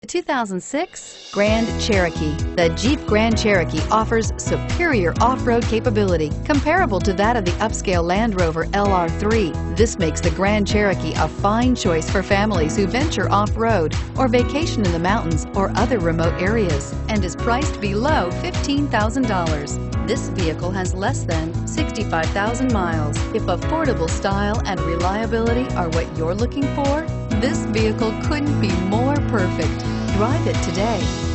2006 Grand Cherokee. The Jeep Grand Cherokee offers superior off-road capability comparable to that of the upscale Land Rover LR3. This makes the Grand Cherokee a fine choice for families who venture off-road or vacation in the mountains or other remote areas, and is priced below $15,000. This vehicle has less than 65,000 miles. If affordable style and reliability are what you're looking for, this vehicle couldn't be more perfect. Drive it today.